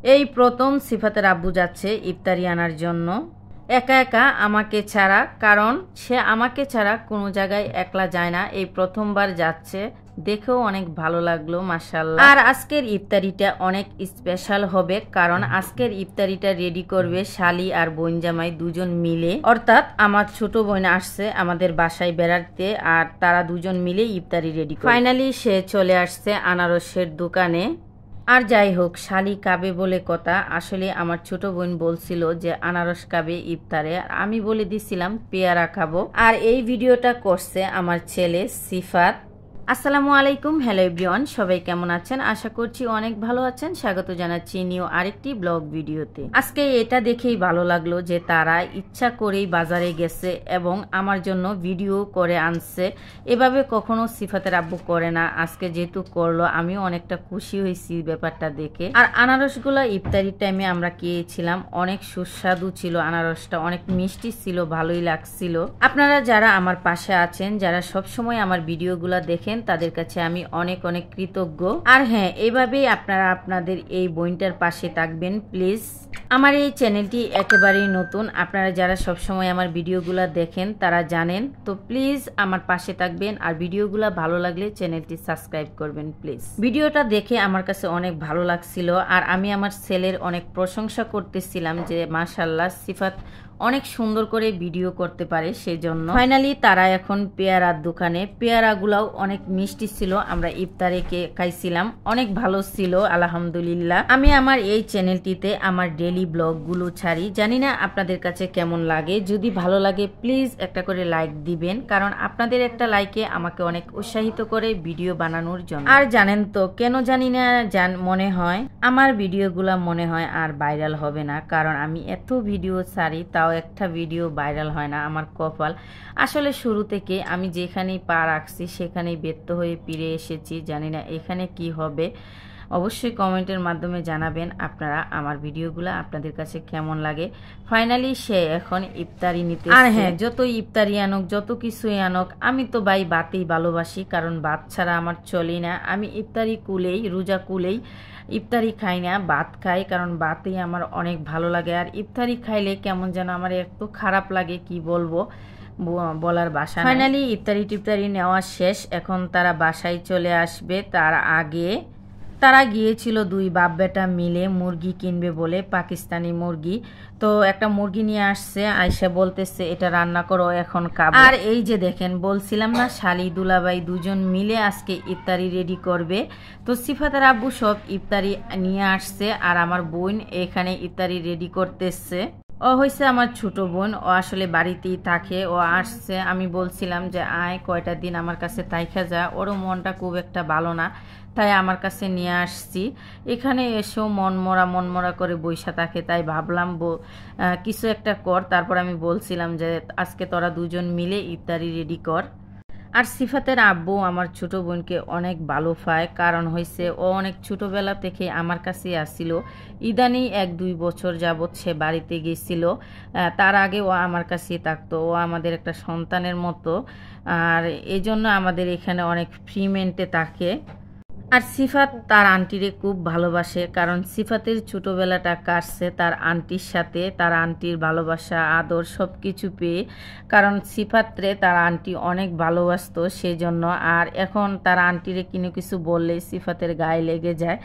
এই প্রথম সিফাতের আব্বু যাচ্ছে ইফতারি আনার জন্য একা একা আমাকে ছাড়া, কারণ সে আমাকে ছাড়া কোনো জায়গায় একলা যায় না। এই প্রথমবার যাচ্ছে, দেখেও অনেক ভালো লাগলো মাশাআল্লাহ। আর আজকের ইফতারিটা অনেক স্পেশাল হবে, কারণ আজকের ইফতারিটা রেডি করবে শালি আর বোন জামাই দুজন মিলে। অর্থাৎ আমার ছোট বোন আসছে আমাদের বাসায় বেড়াতে, আর তারা দুজন মিলে ইফতারি রেডি করবে। ফাইনালি সে চলে আসছে আনারসের দোকানে। আর যাই হোক, শালি খাবে বলে কথা। আসলে আমার ছোট বোন বলছিল যে আনারস খাবে ইফতারে, আর আমি বলে দিছিলাম পেয়ারা খাবো। আর এই ভিডিওটা করছে আমার ছেলে সিফাত। আসসালামু আলাইকুম, হ্যালো এভরিওয়ান, সবাই কেমন আছেন? আশা করছি অনেক ভালো আছেন। স্বাগত জানাচ্ছি নিউ আরেকটি ব্লগ ভিডিওতে। আজকে এটা দেখেই ভালো লাগলো যে তারা ইচ্ছা করেই বাজারে গেছে এবং আমার জন্য ভিডিও করে আনছে। এভাবে কখনো সিফাতের আব্বু করে না, আজকে যেহেতু করলো আমিও অনেকটা খুশি হয়েছি ব্যাপারটা দেখে। আর আনারসগুলো ইফতারির টাইমে আমরা খেয়েছিলাম, অনেক সুস্বাদু ছিল আনারসটা, অনেক মিষ্টি ছিল, ভালোই লাগছিল। আপনারা যারা আমার পাশে আছেন, যারা সবসময় আমার ভিডিওগুলো দেখেন, তাদের কাছে আমি অনেক অনেক কৃতজ্ঞ। আর হ্যাঁ, এইভাবেই আপনারা আপনাদের এই বোনটার পাশে থাকবেন প্লিজ। আমার এই চ্যানেলটি একেবারেই নতুন, আপনারা যারা সবসময় আমার ভিডিওগুলো দেখেন তারা জানেন। তো প্লিজ আমার পাশে থাকবেন, আর ভিডিওগুলো ভালো লাগলে চ্যানেলটি সাবস্ক্রাইব করবেন প্লিজ। ভিডিওটা দেখে আমার কাছে অনেক ভালো লাগছিল, আর আমি আমার ছেলের অনেক প্রশংসা করতেছিলাম যে মাশাআল্লাহ সিফাত অনেক সুন্দর করে ভিডিও করতে পারে, সেজন্য। ফাইনালি তারা এখন পেয়ারার দোকানে। পেয়ারাগুলাও অনেক মিষ্টি ছিল, আমরা ইফতারে খাইছিলাম, অনেক ভালো ছিল আলহামদুলিল্লাহ। আমি আমার এই চ্যানেলটিতে আমার ডেইলি ব্লগগুলো ছাড়ি, জানি না আপনাদের কাছে কেমন লাগে। যদি ভালো লাগে প্লিজ একটা করে লাইক দিবেন, কারণ আপনাদের একটা লাইকে আমাকে অনেক উৎসাহিত করে ভিডিও বানানোর জন্য। আর জানেন তো কেন জানি না, মনে হয় আমার ভিডিওগুলা মনে হয় আর ভাইরাল হবে না, কারণ আমি এত ভিডিও ছাড়ি তাও একটা ভিডিও ভাইরাল হয় না। আমার কপাল। আসলে শুরু থেকে আমি যেখানেই পা রাখছি সেখানেই ব্যর্থ হয়ে ফিরে এসেছি। জানি না এখানে কি হবে, অবশ্যই কমেন্টের মাধ্যমে জানাবেন আপনারা আমার ভিডিওগুলো আপনাদের কাছে কেমন লাগে। ফাইনালি সে এখন ইফতারি নিতে। আর হ্যাঁ, যত ইফতারি আনক, যত কিছুই আনক, আমি তো ভাই ভাতেই ভালোবাসি, কারণ ভাত ছাড়া আমার চলেই না। আমি ইফতারি কুলেই, রোজা কুলেই ইফতারি খাই না, ভাত খাই, কারণ ভাতেই আমার অনেক ভালো লাগে। আর ইফতারি খাইলে কেমন যেন আমার এত খারাপ লাগে, কি বলবো, বলার ভাষা। ফাইনালি ইফতারি টিফতারি নেওয়া শেষ, এখন তারা বাসায় চলে আসবে। তার আগে তারা গিয়েছিল দুই বাপ বেটা মিলে মুরগি কিনবে বলে, পাকিস্তানি মুরগি। তো একটা মুরগি নিয়ে আসছে, আয়সা বলতেছে এটা রান্না করো, এখন খাবো। আর এই যে দেখেন, বলছিলাম না শালি দুলাভাই দুজন মিলে আজকে ইফতারি রেডি করবে। তো সিফাতের আব্বু সব ইফতারি নিয়ে আসছে, আর আমার বোন এখানে ইফতারি রেডি করতেছে। ও হয়েছে আমার ছোট বোন, ও আসলে বাড়িতেই থাকে, ও আসছে। আমি বলছিলাম যে আয় কয়টা দিন আমার কাছে তাইখা যা, ওরও মনটা খুব একটা ভালো না, তাই আমার কাছে নিয়ে আসছি। এখানে এসেও মনমরা করে বইসা থাকে, তাই ভাবলাম কিছু একটা কর। তারপর আমি বলছিলাম যে আজকে তোরা দুজন মিলে ইফতারি রেডি কর। আর সিফাতের আব্বু আমার ছোট বোনকে অনেক ভালো পায়, কারণ হয়েছে ও অনেক ছোটবেলা থেকে আমার কাছেই আসছিল। ইদানি 1-2 বছর যাবৎ সে বাড়িতে গেছিল, তার আগে ও আমার কাছেই থাকতো। ও আমাদের একটা সন্তানের মতো, আর এই জন্য আমাদের এখানে অনেক ফ্রি মেন্টে থাকে। আর সিফাত তার আন্টিরে খুব ভালোবাসে, কারণ সিফাতের ছোটবেলাটা কাটছে তার আন্টির সাথে, তার আন্টির ভালোবাসা আদর সব কিছু পেয়ে। কারণ সিফাতরে তার আন্টি অনেক ভালোবাসতো, সেজন্য। আর এখন তার আন্টিরে কিছু বললে সিফাতের গায়ে লেগে যায়।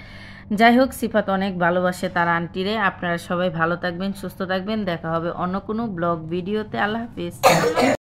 যাই হোক, সিফাত অনেক ভালোবাসে তার আন্টিরে। আপনারা সবাই ভালো থাকবেন, সুস্থ থাকবেন, দেখা হবে অন্য কোনো ব্লগ ভিডিওতে। আল্লাহ হাফিজ।